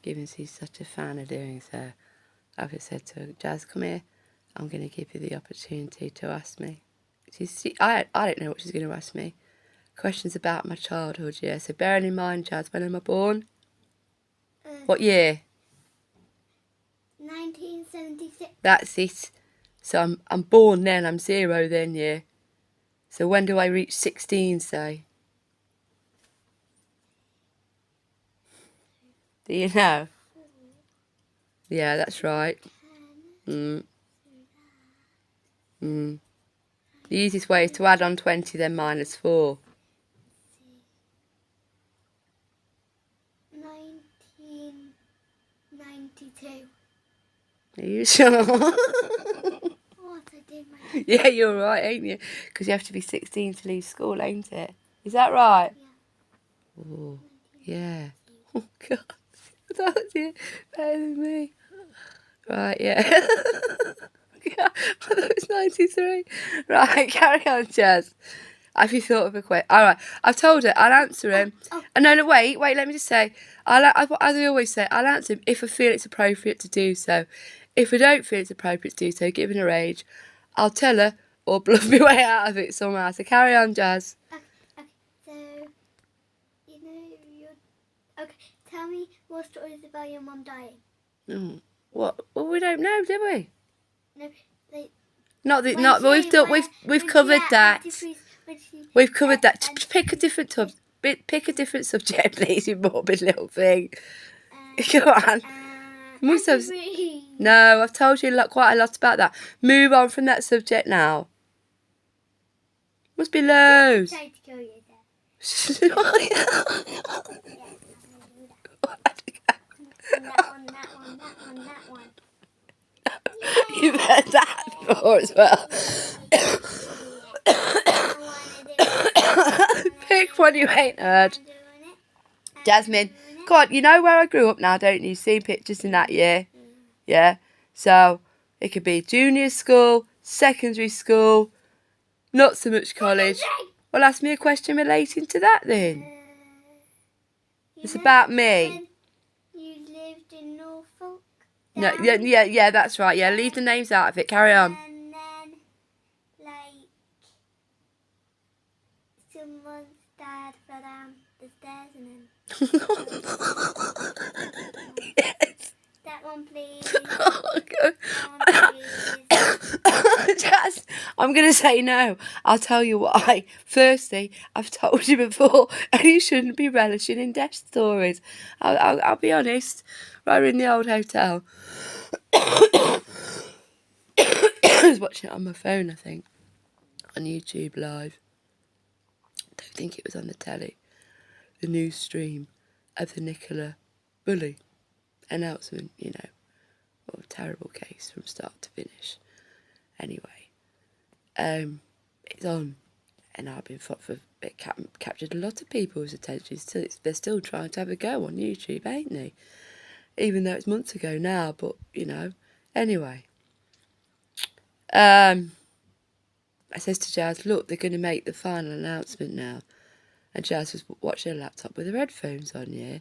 given she's such a fan of doing so, I've just said to her, Jazz, come here. I'm going to give you the opportunity to ask me. I don't know what she's going to ask me. Questions about my childhood, yeah. So bearing in mind, Jazz, when am I born? What year? 1976. That's it. So I'm born then, I'm 0 then, yeah. So when do I reach 16, say? Do you know? Yeah, that's right. The easiest way is to add on 20, then minus 4. 1992. Are you sure? What I did my Yeah, you're right, ain't you? Because you have to be 16 to leave school, ain't it? Is that right? Yeah. Oh, yeah. Oh, God. I told you. Better than me. Right, yeah. I thought it was 93. Right, carry on, Jazz. Have you thought of a question? All right, I've told her I'll answer him. No, wait. Let me just say, as I always say, I'll answer him if I feel it's appropriate to do so. If I don't feel it's appropriate to do so, given her age, I'll tell her or bluff my way out of it somehow. So carry on, Jazz. Okay. So, okay. Tell me more stories about your mum dying. What? Well, we don't know, do we? No, We've covered that. We've covered that. Just pick a different subject, please, you morbid little thing. Go on. No, I've told you quite a lot about that. Move on from that subject now. Must be loads. Tried to kill you there. That one. You've heard that before as well. Pick one you ain't heard. Jasmine, God, you know where I grew up now, don't you? You've seen pictures in that year. Yeah? So, it could be junior school, secondary school, not so much college. Well, ask me a question relating to that then. It's about me. You lived in Norfolk? No, yeah, that's right. Yeah, leave the names out of it. Carry on. And then, someone's dad fell down the stairs and then... Yes. That one, please. Oh, God. That one, please. Jazz, I'm going to say no. I'll tell you why. Firstly, I've told you before, and you shouldn't be relishing in death stories. I'll be honest. Right, we're in the old hotel. I was watching it on my phone, I think, on YouTube Live. I don't think it was on the telly. The news stream of the Nicola Bulley announcement, a terrible case from start to finish. Anyway, it's on, and it captured a lot of people's attention. They're still trying to have a go on YouTube, ain't they? Even though it's months ago now, but anyway. I says to Jazz, look, they're going to make the final announcement now. And Jazz was watching her laptop with her headphones on, yeah?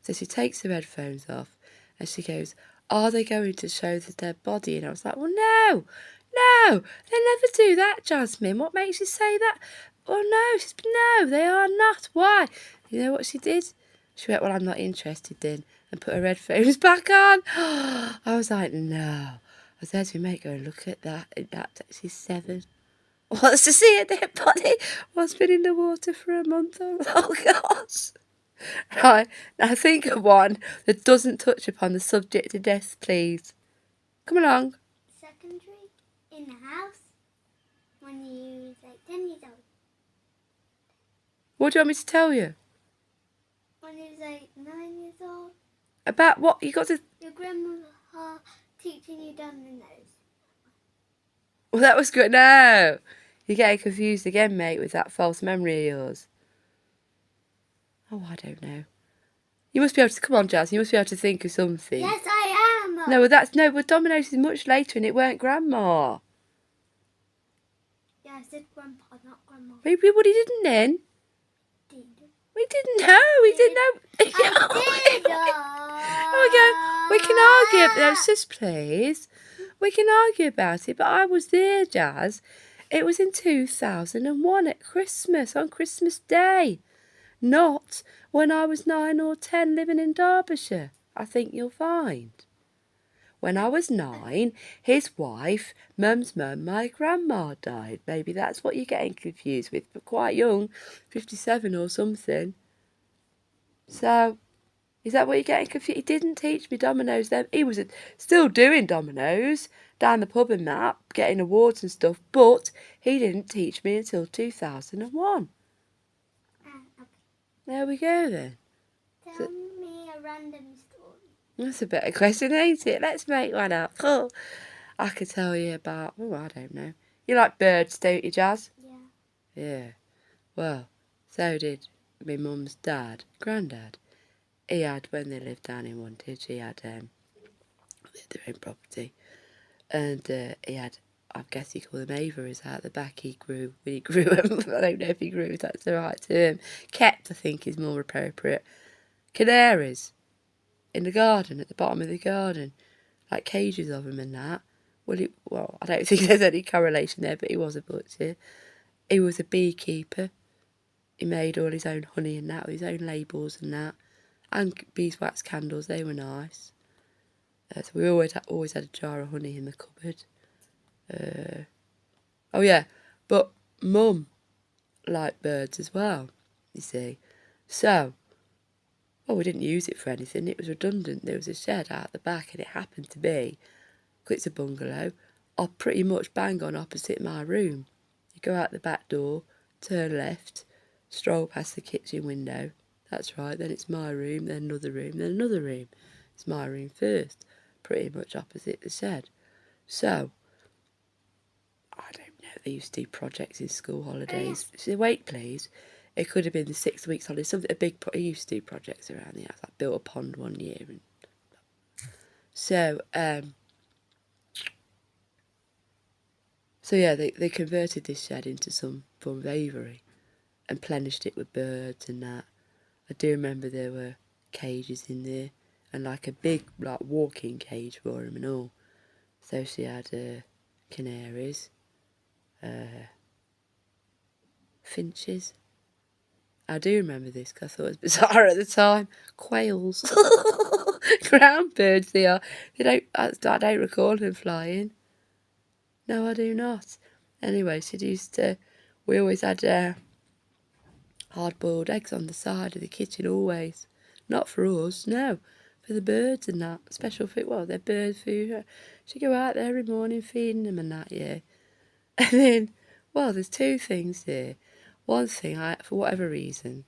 So she takes her headphones off and she goes, are they going to show the dead body? And I was like, well, no, they never do that, Jasmine. What makes you say that? Oh, no, no, they are not. Why? You know what she did? She went, well, I'm not interested then, and put her headphones back on. I was like, no. I said to me, mate, go and look at that. She's 7. Wants to see a dead body. What's been in the water for a month. Oh, gosh. Right, now think of one that doesn't touch upon the subject of death, please. Come along. Secondary, in the house, when you was 10 years old. What do you want me to tell you? When you was 9 years old. About what? You got to... Your grandmother teaching you down the nose. Well, that was good. No. You're getting confused again, mate, with that false memory of yours. Oh, I don't know. You must be able to... Come on, Jazz. You must be able to think of something. Yes, I am. No, well, Domino's is much later and it weren't Grandma. Yeah, I said Grandpa, not Grandma. Maybe what he didn't then. We didn't know. We didn't know. I did. Oh, We can argue. No, sis, please. We can argue about it, but I was there, Jazz. It was in 2001 at Christmas, on Christmas Day. Not when I was 9 or 10 living in Derbyshire, I think you'll find. When I was 9, his wife, Mum's mum, my grandma, died. Maybe that's what you're getting confused with, but quite young, 57 or something. So, is that what you're getting confused? He didn't teach me dominoes then. He was still doing dominoes down the pub and that, getting awards and stuff, but he didn't teach me until 2001. Okay. There we go then. Tell me a random story. That's a better question, ain't it? Let's make one up. Oh, I could tell you about, I don't know. You like birds, don't you, Jazz? Yeah. Yeah. Well, so did my mum's dad, granddad. He had, when they lived down in Wantage, he had their own property. And he had, I guess you call them aviaries out the back. He grew, when he grew them, I don't know if he grew, if that's the right term. Kept, I think, is more appropriate. Canaries in the garden, at the bottom of the garden, like cages of them and that. Well, I don't think there's any correlation there, but he was a butcher. He was a beekeeper. He made all his own honey and that, with his own labels and that. And beeswax candles, they were nice. So we always had a jar of honey in the cupboard. Oh yeah, but Mum liked birds as well, you see. So, well, we didn't use it for anything. It was redundant. There was a shed out the back, and it happened to be, because it's a bungalow, pretty much bang on opposite my room. You go out the back door, turn left, stroll past the kitchen window. That's right, then it's my room, then another room, then another room. It's my room first, pretty much opposite the shed. So, I don't know, they used to do projects in school holidays. So, wait, please. It could have been the 6 weeks holiday, something, he used to do projects around the house, like built a pond one year. And so, yeah, they converted this shed into some form of aviary and plenished it with birds and that. I do remember there were cages in there and like a big like walking cage for them and all. So she had canaries, finches. I do remember this because I thought it was bizarre at the time. Quails, ground birds they are. I don't recall them flying. No, I do not. Anyway, we always had hard-boiled eggs on the side of the kitchen, always. Not for us, no. For the birds and that. Special food, well, they're bird food. She'd go out there every morning feeding them and that, yeah. And then, well, there's two things here. One thing, for whatever reason,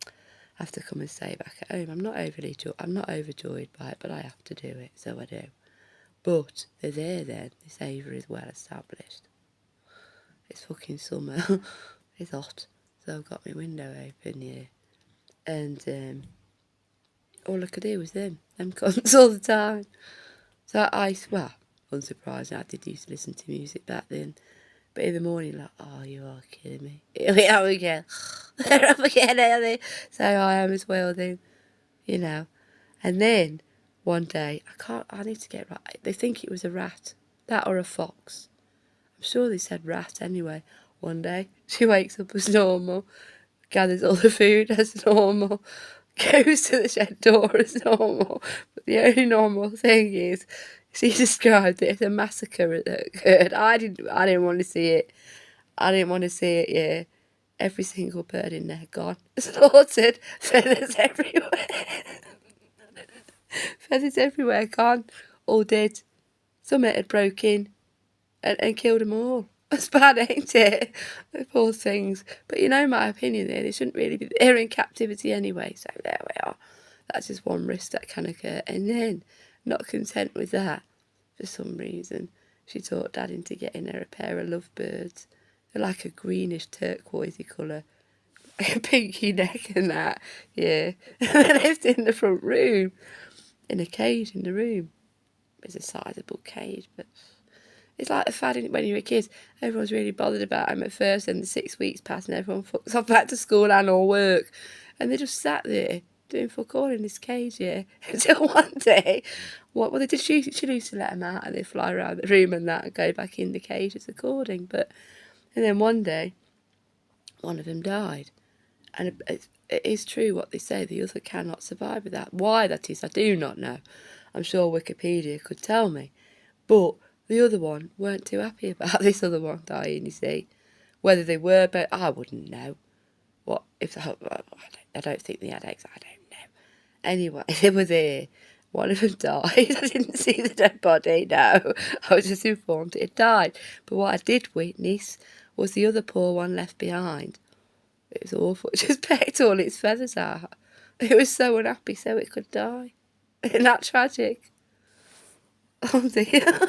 I have to come and stay back at home. I'm not overjoyed by it, but I have to do it, so I do. But they're there then. This aviary is well established. It's fucking summer. It's hot. So I've got my window open here. And all I could hear was them cunts all the time. So unsurprising, I did used to listen to music back then. But in the morning, like, oh, you are kidding me. Here we are again. They're up again, are they? So I am as well then, you know. And then, one day, I need to get right. They think it was a rat. That or a fox. I'm sure they said rat anyway. One day, she wakes up as normal, gathers all the food as normal, goes to the shed door as normal. But the only normal thing is, she described it as a massacre that occurred. I didn't want to see it. I didn't want to see it, yeah. Every single bird in there gone. Slaughtered. Feathers everywhere. Feathers everywhere gone. All dead. Some had broken and killed them all. It's bad, ain't it? The poor things. But you know my opinion there. They shouldn't really be there in captivity anyway. So there we are. That's just one risk that can occur. And then, not content with that, for some reason, she talked Dad into getting her a pair of lovebirds. They're like a greenish turquoisey colour. Like a pinky neck and that. Yeah. They lived in the front room. In a cage in the room. It's a sizable cage, but it's like the fad when you were kids. Everyone's really bothered about them at first, and the 6 weeks pass and everyone fucks off back to school and all work. And they just sat there doing fuck all in this cage here. Until one day, well, they did. She used to let them out and they fly around the room and that and go back in the cages according. And then one day, one of them died. And it is true what they say, the other cannot survive with that. Why that is, I do not know. I'm sure Wikipedia could tell me. But the other one weren't too happy about this other one dying, you see. Whether they were, but I wouldn't know. What if I don't think they had eggs, I don't know. Anyway, they were there. One of them died. I didn't see the dead body, no. I was just informed it had died. But what I did witness was the other poor one left behind. It was awful. It just pecked all its feathers out. It was so unhappy so it could die. Isn't that tragic? Oh dear.